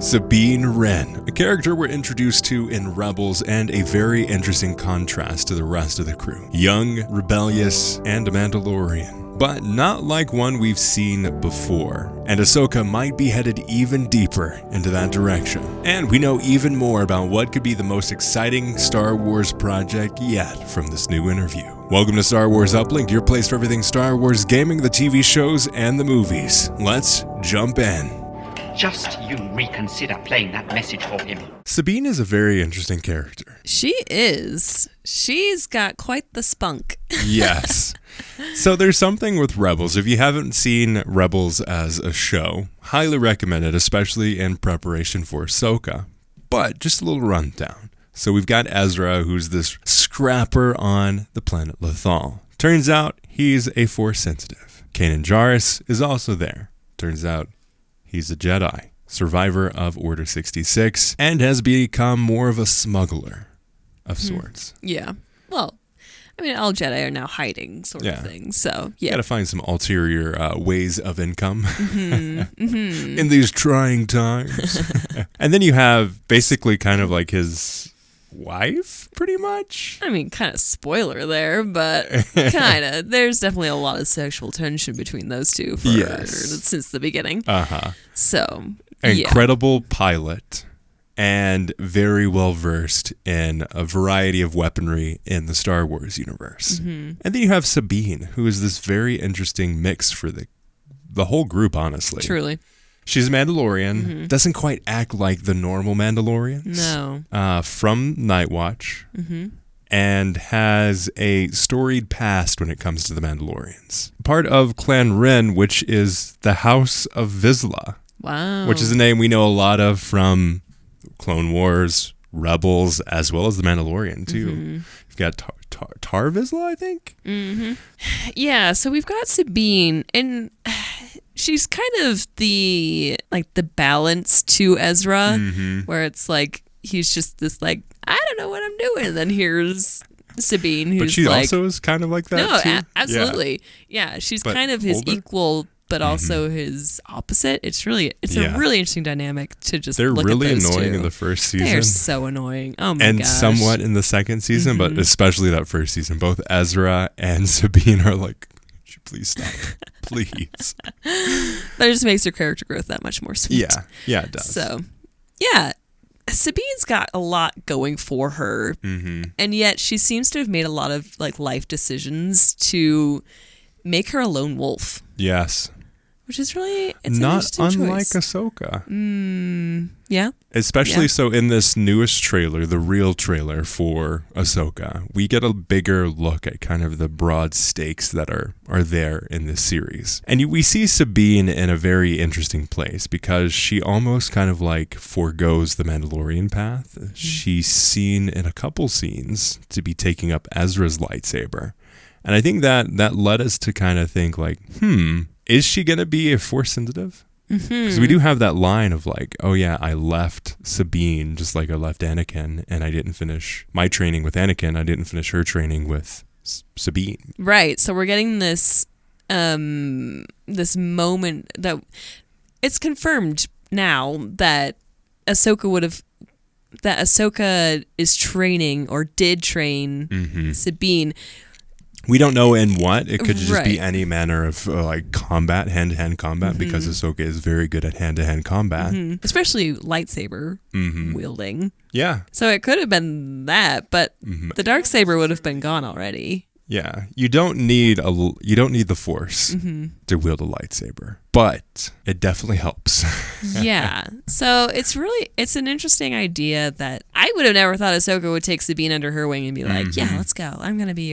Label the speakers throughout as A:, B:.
A: Sabine Wren, a character we're introduced to in Rebels and a very interesting contrast to the rest of the crew. Young, rebellious, and a Mandalorian, but not like one we've seen before. And Ahsoka might be headed even deeper into that direction. And we know even more about what could be the most exciting Star Wars project yet from this new interview. Welcome to Star Wars Uplink, your place for everything Star Wars gaming, the TV shows, and the movies. Let's jump in.
B: Just you reconsider playing that message for him.
A: Sabine is a very interesting character.
C: She is. She's got quite the spunk.
A: Yes. So there's something with Rebels. If you haven't seen Rebels as a show, highly recommend it, especially in preparation for Ahsoka. But just a little rundown. So we've got Ezra, who's this scrapper on the planet Lothal. Turns out he's a Force sensitive. Kanan Jarrus is also there. Turns out he's a Jedi, survivor of Order 66, and has become more of a smuggler of sorts.
C: Yeah. Well, I mean, all Jedi are now hiding sort of thing, so yeah.
A: Gotta find some ulterior ways of income in these trying times. And then you have basically kind of like his wife, pretty much.
C: I mean, kind of spoiler there, but kind of. There's definitely a lot of sexual tension between those two since the beginning. So,
A: incredible pilot and very well versed in a variety of weaponry in the Star Wars universe. And then you have Sabine, who is this very interesting mix for the whole group, honestly.
C: Truly.
A: She's a Mandalorian, doesn't quite act like the normal Mandalorians.
C: No.
A: From Night Watch, and has a storied past when it comes to the Mandalorians. Part of Clan Wren, which is the House of Vizsla.
C: Wow.
A: Which is a name we know a lot of from Clone Wars, Rebels, as well as the Mandalorian, too. You've got Tar Vizsla, I think?
C: Yeah, so we've got Sabine, and she's kind of the balance to Ezra, where it's like he's just this like, I don't know what I'm doing, and then here's Sabine, who's
A: but she
C: like,
A: also is kind of like that too.
C: Absolutely, yeah. She's
A: But
C: kind of his
A: older?
C: Equal, but also his opposite. It's a really interesting dynamic to just
A: They're
C: look
A: really
C: at those
A: annoying
C: two.
A: in the first season.
C: They're so annoying. Oh my
A: and
C: gosh.
A: somewhat in the second season, but especially that first season. Both Ezra and Sabine are like, could you please stop? Please.
C: That just makes her character growth that much more sweet.
A: Yeah, it does.
C: So, yeah, Sabine's got a lot going for her, and yet she seems to have made a lot of like life decisions to make her a lone wolf.
A: Yes.
C: Which is really, it's
A: not
C: an interesting
A: unlike
C: choice.
A: Ahsoka.
C: Yeah.
A: Especially so in this newest trailer, the real trailer for Ahsoka, we get a bigger look at kind of the broad stakes that are there in this series. And we see Sabine in a very interesting place because she almost kind of like forgoes the Mandalorian path. She's seen in a couple scenes to be taking up Ezra's lightsaber. And I think that led us to kind of think like, is she going to be a Force sensitive? Because we do have that line of like, oh yeah, I left Sabine just like I left Anakin, and I didn't finish my training with Anakin. I didn't finish her training with Sabine. Right.
C: So we're getting this this moment that it's confirmed now that Ahsoka is training or did train Sabine.
A: We don't know in what. It could just be any manner of like combat, hand-to-hand combat, because Ahsoka is very good at hand-to-hand combat.
C: Especially lightsaber wielding.
A: Yeah.
C: So it could have been that, but the darksaber would have been gone already.
A: Yeah. You don't need the Force to wield a lightsaber, but it definitely helps.
C: Yeah. So it's an interesting idea that I would have never thought Ahsoka would take Sabine under her wing and be like, yeah, let's go. I'm going to be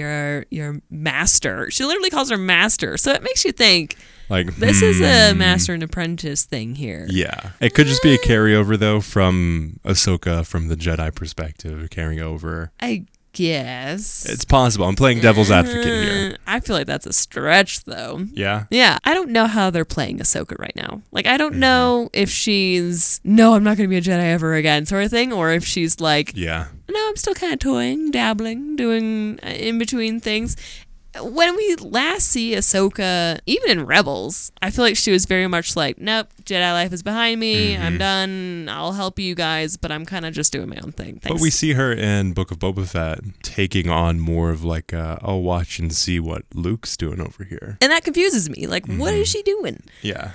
C: your master. She literally calls her master. So it makes you think, like, this is a master and apprentice thing here.
A: Yeah. It could just be a carryover, though, from Ahsoka from the Jedi perspective, carrying over.
C: I guess.
A: It's possible. I'm playing devil's advocate here.
C: I feel like that's a stretch, though.
A: Yeah?
C: Yeah. I don't know how they're playing Ahsoka right now. Like, I don't know if she's, no, I'm not going to be a Jedi ever again sort of thing, or if she's like,
A: yeah,
C: no, I'm still kind of toying, dabbling, doing in between things. when we last see Ahsoka, even in Rebels, I feel like she was very much like, nope, Jedi life is behind me. I'm done. I'll help you guys, but I'm kind of just doing my own thing. Thanks.
A: But we see her in Book of Boba Fett taking on more of like, I'll watch and see what Luke's doing over here.
C: And that confuses me. Like, what is she doing?
A: Yeah.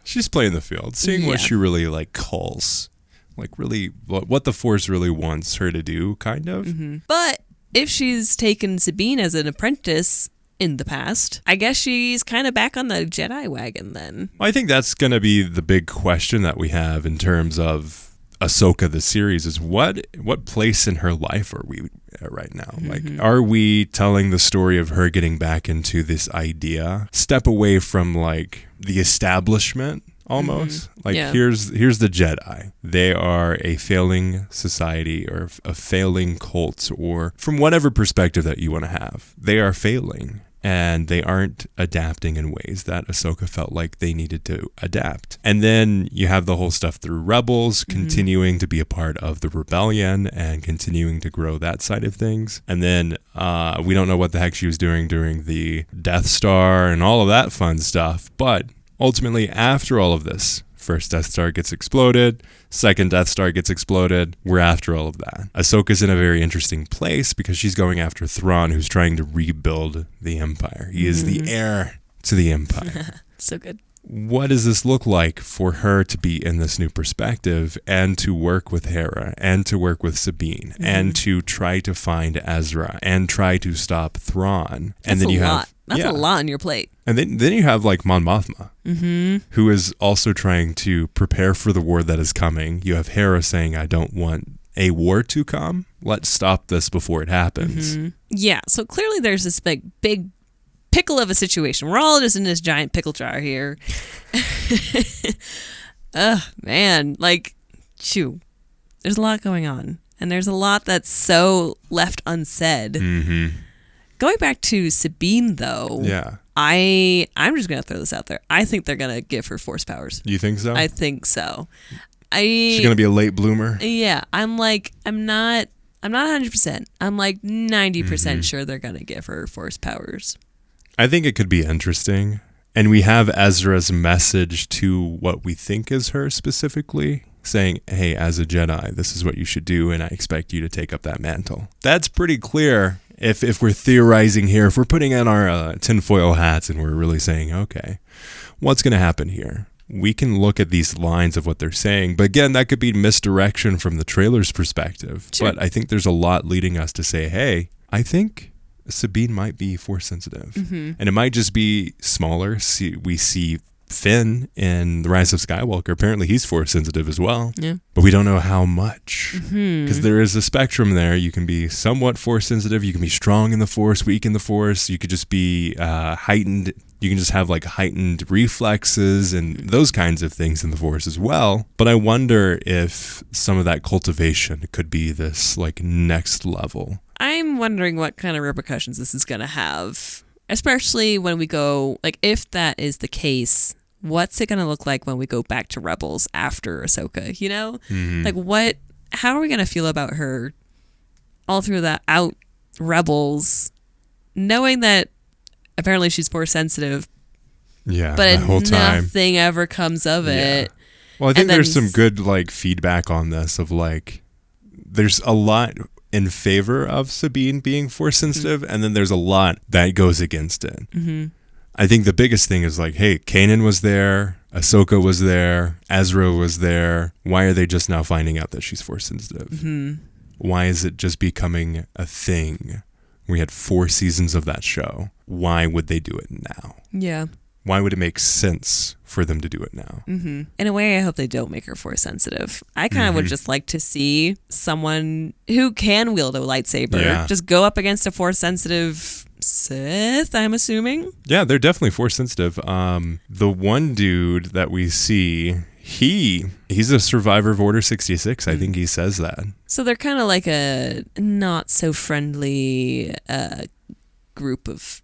A: She's playing the field, seeing what she really like calls, like really what the Force really wants her to do, kind of.
C: But if she's taken Sabine as an apprentice in the past, I guess she's kind of back on the Jedi wagon then.
A: I think that's going to be the big question that we have in terms of Ahsoka the series is what place in her life are we at right now? Like, are we telling the story of her getting back into this idea, step away from like the establishment almost? Like, here's the Jedi. They are a failing society or a failing cult, or from whatever perspective that you want to have, they are failing. And they aren't adapting in ways that Ahsoka felt like they needed to adapt. And then you have the whole stuff through Rebels, continuing to be a part of the rebellion and continuing to grow that side of things. And then we don't know what the heck she was doing during the Death Star and all of that fun stuff. But ultimately, after all of this, first Death Star gets exploded, second Death Star gets exploded. We're after all of that. Ahsoka's in a very interesting place because she's going after Thrawn, who's trying to rebuild the Empire. He is the heir to the Empire.
C: So good.
A: What does this look like for her to be in this new perspective and to work with Hera and to work with Sabine and to try to find Ezra and try to stop Thrawn?
C: That's a lot. That's a lot on your plate.
A: And then you have like Mon Mothma, who is also trying to prepare for the war that is coming. You have Hera saying, I don't want a war to come. Let's stop this before it happens.
C: Yeah, so clearly there's this big pickle of a situation. We're all just in this giant pickle jar here. Ugh, man. Like, shoo. There's a lot going on. And there's a lot that's so left unsaid. Going back to Sabine, though, I'm just gonna throw this out there. I think they're gonna give her Force powers.
A: You think so?
C: I think so.
A: She's gonna be a late bloomer.
C: Yeah, I'm not 100%. I'm like 90% sure they're gonna give her Force powers.
A: I think it could be interesting, and we have Ezra's message to what we think is her specifically, saying, hey, as a Jedi, this is what you should do, and I expect you to take up that mantle. That's pretty clear. If we're theorizing here, if we're putting on our tinfoil hats and we're really saying, okay, what's going to happen here? We can look at these lines of what they're saying, but again, that could be misdirection from the trailer's perspective.
C: Sure.
A: But I think there's a lot leading us to say, hey, I think Sabine might be Force sensitive. And it might just be smaller. We see Finn in The Rise of Skywalker. Apparently he's Force sensitive as well. Yeah. But we don't know how much. Because there is a spectrum there. You can be somewhat Force sensitive. You can be strong in the Force, weak in the Force. You could just be heightened. You can just have like heightened reflexes and those kinds of things in the Force as well. But I wonder if some of that cultivation could be this like next level.
C: I'm wondering what kind of repercussions this is going to have, especially when we go, like, if that is the case, what's it going to look like when we go back to Rebels after Ahsoka, you know? Like, how are we going to feel about her all through that out Rebels, knowing that apparently she's Force sensitive, but
A: the whole time
C: nothing ever comes of it.
A: Well, I think there's some good, like, feedback on this of, like, there's a lot in favor of Sabine being Force sensitive, and then there's a lot that goes against it. I think the biggest thing is like, hey, Kanan was there, Ahsoka was there, Ezra was there. Why are they just now finding out that she's Force sensitive? Why is it just becoming a thing? We had 4 seasons of that show. Why would they do it now?
C: Yeah.
A: Why would it make sense for them to do it now?
C: In a way, I hope they don't make her Force sensitive. I kind of would just like to see someone who can wield a lightsaber just go up against a Force sensitive Sith, I'm assuming. Yeah,
A: they're definitely Force sensitive. The one dude that we see, he's a survivor of Order 66. I think he says that.
C: So they're kind of like a not so friendly group of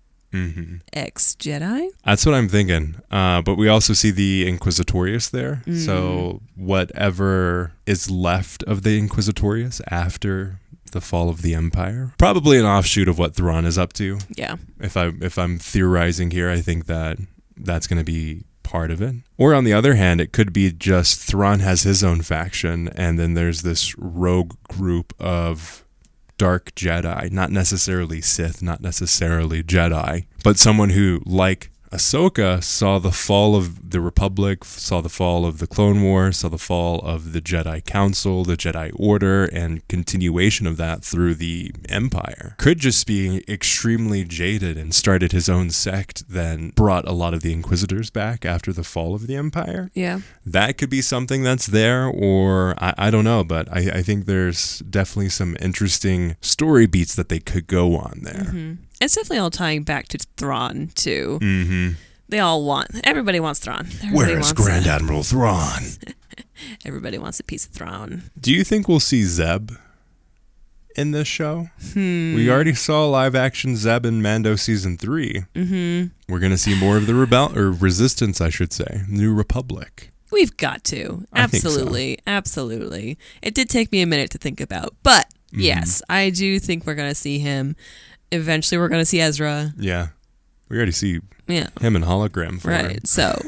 C: ex-Jedi?
A: That's what I'm thinking. But we also see the Inquisitorius there. So whatever is left of the Inquisitorius after the fall of the Empire. Probably an offshoot of what Thrawn is up to.
C: Yeah.
A: If I'm theorizing here, I think that's going to be part of it. Or on the other hand, it could be just Thrawn has his own faction, and then there's this rogue group of dark Jedi, not necessarily Sith, not necessarily Jedi, but someone who, like Ahsoka, saw the fall of the Republic, saw the fall of the Clone Wars, saw the fall of the Jedi Council, the Jedi Order, and continuation of that through the Empire. Could just be extremely jaded and started his own sect, then brought a lot of the Inquisitors back after the fall of the Empire.
C: Yeah.
A: That could be something that's there, or I don't know, but I think there's definitely some interesting story beats that they could go on there.
C: Mm-hmm. It's definitely all tying back to Thrawn, too.
A: Mm-hmm.
C: Everybody wants Thrawn.
A: Where is Grand Admiral Thrawn?
C: Everybody wants a piece of Thrawn.
A: Do you think we'll see Zeb in this show? We already saw live action Zeb in Mando season 3. Mm-hmm. We're going to see more of the Resistance, I should say. New Republic.
C: We've got to. Absolutely. Absolutely. It did take me a minute to think about, but yes, I do think we're going to see him. Eventually, we're going to see Ezra.
A: Yeah. We already see him in hologram form.
C: Right. So,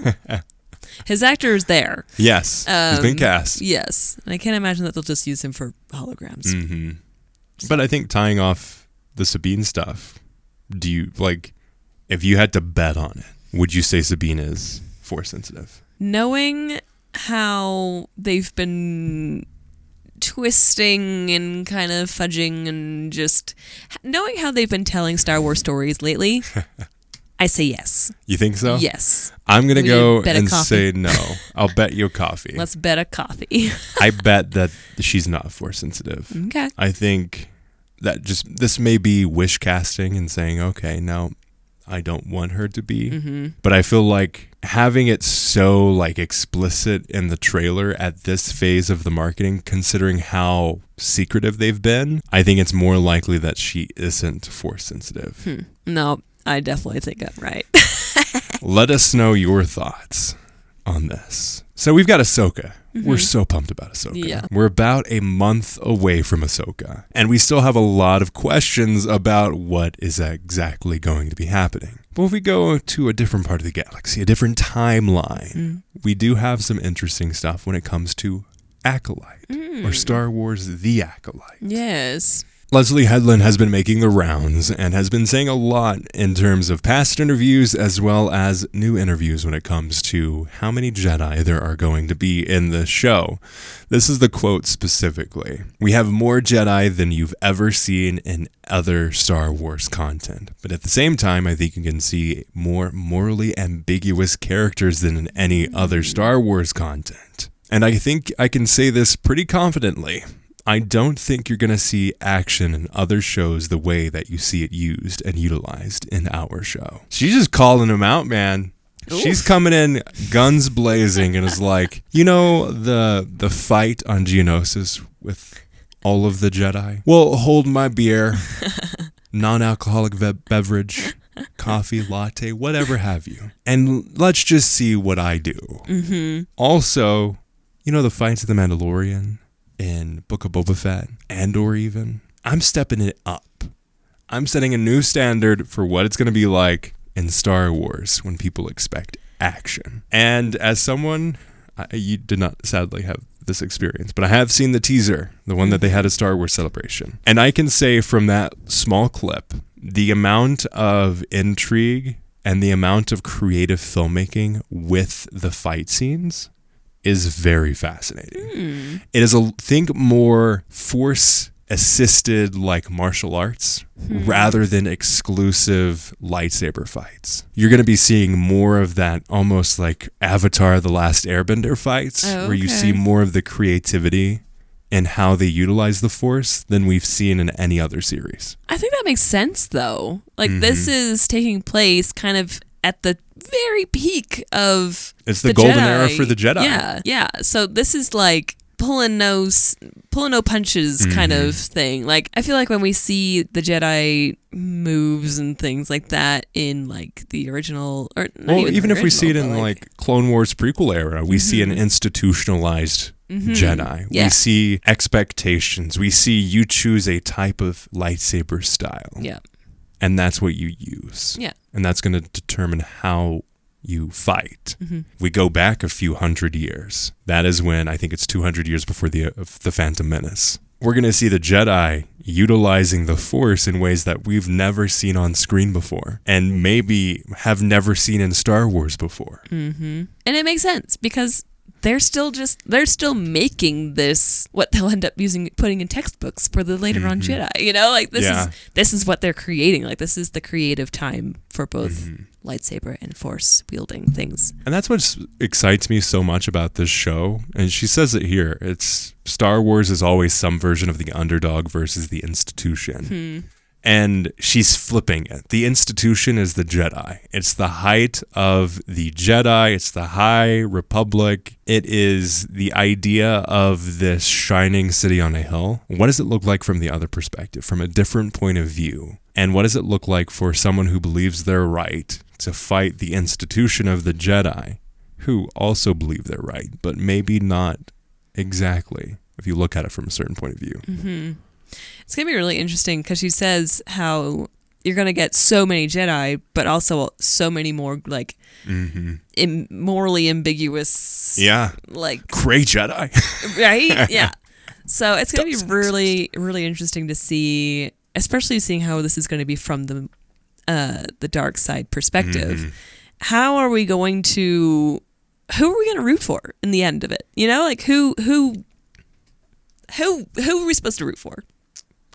C: his actor is there.
A: Yes. He's been cast.
C: Yes. And I can't imagine that they'll just use him for holograms.
A: Mm-hmm. But I think tying off the Sabine stuff, do you, like, if you had to bet on it, would you say Sabine is Force sensitive?
C: Knowing how they've been twisting and kind of fudging and just knowing how they've been telling Star Wars stories lately, I say yes.
A: You think so?
C: Yes.
A: I'm going to go and say no. I'll bet you a coffee.
C: Let's bet a coffee.
A: I bet that she's not Force sensitive.
C: Okay.
A: I think that this may be wish casting and saying, okay, no, I don't want her to be. Mm-hmm. But I feel like having it so like explicit in the trailer at this phase of the marketing, considering how secretive they've been, I think it's more likely that she isn't Force sensitive.
C: No, I definitely think I'm right.
A: Let us know your thoughts on this. So we've got Ahsoka. We're so pumped about Ahsoka.
C: Yeah.
A: We're about a month away from Ahsoka, and we still have a lot of questions about what is exactly going to be happening. But if we go to a different part of the galaxy, a different timeline, we do have some interesting stuff when it comes to Acolyte, or Star Wars The Acolyte.
C: Yes.
A: Leslie Headland has been making the rounds and has been saying a lot in terms of past interviews as well as new interviews when it comes to how many Jedi there are going to be in the show. This is the quote specifically. "We have more Jedi than you've ever seen in other Star Wars content. But at the same time, I think you can see more morally ambiguous characters than in any other Star Wars content. And I think I can say this pretty confidently. I don't think you're going to see action in other shows the way that you see it used and utilized in our show." She's just calling him out, man. Oof. She's coming in guns blazing and is like, you know the fight on Geonosis with all of the Jedi? Well, hold my beer, non-alcoholic beverage, coffee, latte, whatever have you. And let's just see what I do. Mm-hmm. Also, you know the fights of the Mandalorian? In Book of Boba Fett, Andor even, I'm stepping it up. I'm setting a new standard for what it's going to be like in Star Wars when people expect action. And as someone, you did not sadly have this experience, but I have seen the teaser, the one that they had at Star Wars Celebration. And I can say from that small clip, the amount of intrigue and the amount of creative filmmaking with the fight scenes is very fascinating. It is think more Force assisted like martial arts rather than exclusive lightsaber fights. You're going to be seeing more of that almost like Avatar The Last Airbender fights where you see more of the creativity and how they utilize the Force than we've seen in any other series.
C: I think that makes sense though. Like this is taking place kind of at the very peak of
A: it's the golden era for the Jedi.
C: Yeah. So this is like pulling no punches kind of thing. Like I feel like when we see the Jedi moves and things like that in like the original, or not even
A: if we
C: original,
A: see it in like Clone Wars prequel era, we see an institutionalized Jedi.
C: Yeah.
A: We see expectations. We see you choose a type of lightsaber style.
C: Yeah.
A: And that's what you use.
C: Yeah.
A: And that's going to determine how you fight. We go back a few hundred years. That is when, I think it's 200 years before the Phantom Menace. We're going to see the Jedi utilizing the Force in ways that we've never seen on screen before, and maybe have never seen in Star Wars before.
C: And it makes sense because they're still making this what they'll end up putting in textbooks for the later on Jedi. You know, like this is what they're creating. Like this is the creative time for both lightsaber and Force wielding things.
A: And that's what excites me so much about this show. And she says it here. It's Star Wars is always some version of the underdog versus the institution. And she's flipping it. The institution is the Jedi. It's the height of the Jedi. It's the High Republic. It is the idea of this shining city on a hill. What does it look like from the other perspective, from a different point of view? And what does it look like for someone who believes they're right to fight the institution of the Jedi, who also believe they're right, but maybe not exactly, if you look at it from a certain point of view?
C: It's going to be really interesting because she says how you're going to get so many Jedi, but also so many more like morally ambiguous.
A: Yeah.
C: Like
A: gray Jedi.
C: Right? Yeah. So it's going to be really, really interesting to see, especially seeing how this is going to be from the dark side perspective. How are we going to root for in the end of it? You know, like who are we supposed to root for?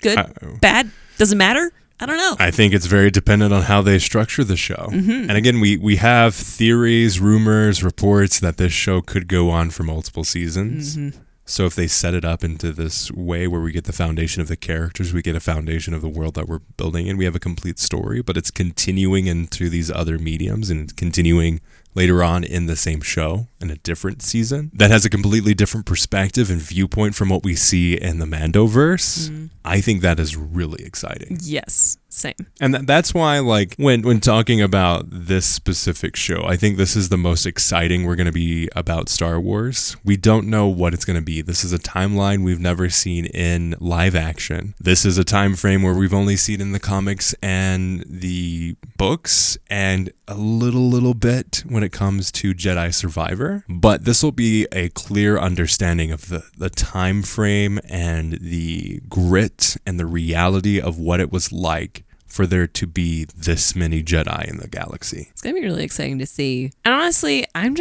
C: Good, bad, doesn't matter. I don't know.
A: I think it's very dependent on how they structure the show. And again, we have theories, rumors, reports that this show could go on for multiple seasons. So if they set it up into this way where we get the foundation of the characters, we get a foundation of the world that we're building, and we have a complete story, but it's continuing into these other mediums and it's continuing later on in the same show in a different season that has a completely different perspective and viewpoint from what we see in the Mandoverse. I think that is really exciting.
C: Yes, same.
A: And that's why, like, when talking about this specific show, I think this is the most exciting we're going to be about Star Wars. We don't know what it's going to be. This is a timeline we've never seen in live action. This is a time frame where we've only seen in the comics and the books and a little bit when it comes to Jedi Survivor. But this will be a clear understanding of the time frame and the grit and the reality of what it was like for there to be this many Jedi in the galaxy.
C: It's going to be really exciting to see. And honestly, I'm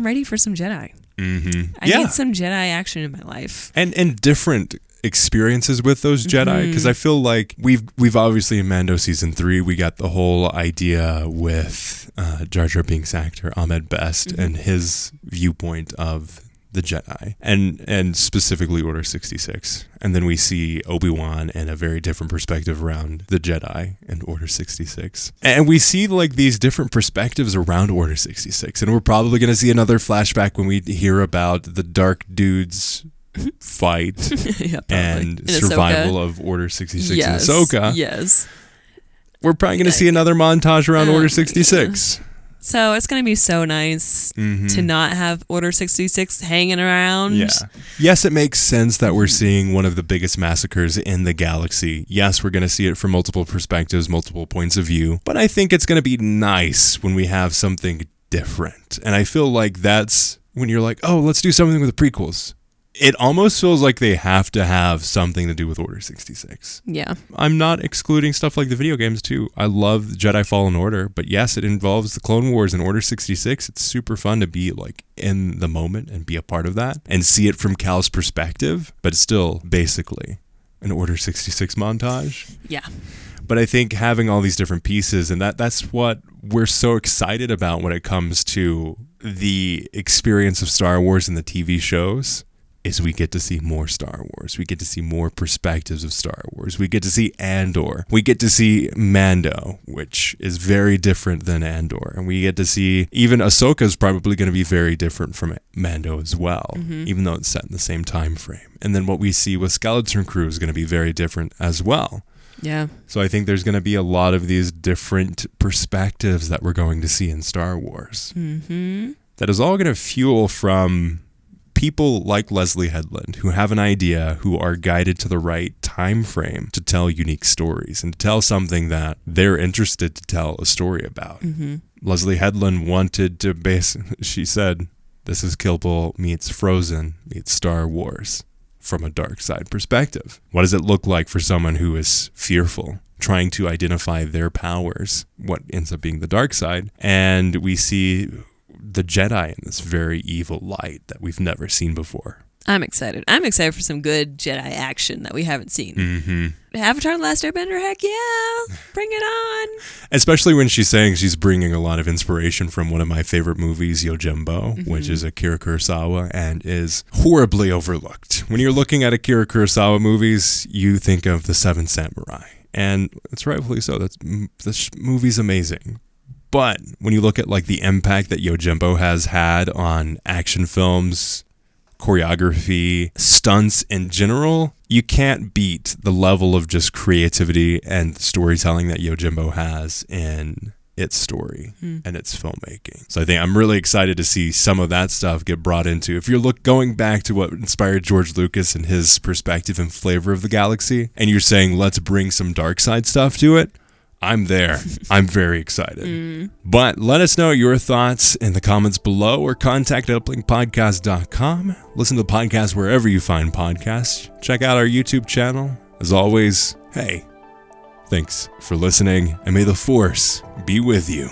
C: ready for some Jedi. I need some Jedi action in my life.
A: And different experiences with those Jedi, because I feel like we've obviously in Mando season 3 we got the whole idea with Jar Jar Binks' actor Ahmed Best and his viewpoint of the Jedi and specifically Order 66, and then we see Obi-Wan and a very different perspective around the Jedi and Order 66, and we see like these different perspectives around Order 66, and we're probably going to see another flashback when we hear about the dark dudes fight and survival of Order 66 and Ahsoka.
C: Yes.
A: We're probably going to see another montage around Order 66.
C: So it's going to be so nice to not have Order 66 hanging around.
A: Yeah. Yes, it makes sense that we're seeing one of the biggest massacres in the galaxy. Yes, we're going to see it from multiple perspectives, multiple points of view. But I think it's going to be nice when we have something different. And I feel like that's when you're like, oh, let's do something with the prequels. It almost feels like they have to have something to do with Order 66.
C: Yeah.
A: I'm not excluding stuff like the video games too. I love Jedi Fallen Order, but yes, it involves the Clone Wars and Order 66. It's super fun to be like in the moment and be a part of that and see it from Cal's perspective, but it's still basically an Order 66 montage.
C: Yeah.
A: But I think having all these different pieces, and that's what we're so excited about when it comes to the experience of Star Wars and the TV shows, is we get to see more Star Wars. We get to see more perspectives of Star Wars. We get to see Andor. We get to see Mando, which is very different than Andor. And we get to see, even Ahsoka is probably going to be very different from Mando as well, even though it's set in the same time frame. And then what we see with Skeleton Crew is going to be very different as well.
C: Yeah.
A: So I think there's going to be a lot of these different perspectives that we're going to see in Star Wars. That is all going to fuel from people like Leslie Headland who have an idea, who are guided to the right time frame to tell unique stories and to tell something that they're interested to tell a story about. Leslie Headland wanted to she said, this is Kill Bill meets Frozen meets Star Wars from a dark side perspective. What does it look like for someone who is fearful, trying to identify their powers, what ends up being the dark side? And we see the Jedi in this very evil light that we've never seen before.
C: I'm excited. I'm excited for some good Jedi action that we haven't seen. Avatar: The Last Airbender, heck yeah, bring it on.
A: Especially when she's saying she's bringing a lot of inspiration from one of my favorite movies, Yojimbo, which is Akira Kurosawa and is horribly overlooked. When you're looking at Akira Kurosawa movies, you think of The Seven Samurai, and it's rightfully so. This movie's amazing. But when you look at like the impact that Yojimbo has had on action films, choreography, stunts in general, you can't beat the level of just creativity and storytelling that Yojimbo has in its story and its filmmaking. So I think I'm really excited to see some of that stuff get brought into. If you're going back to what inspired George Lucas and his perspective and flavor of the galaxy, and you're saying let's bring some dark side stuff to it, I'm there. I'm very excited. But let us know your thoughts in the comments below or contact uplinkpodcast.com. Listen to the podcast wherever you find podcasts. Check out our YouTube channel. As always, hey, thanks for listening, and may the Force be with you.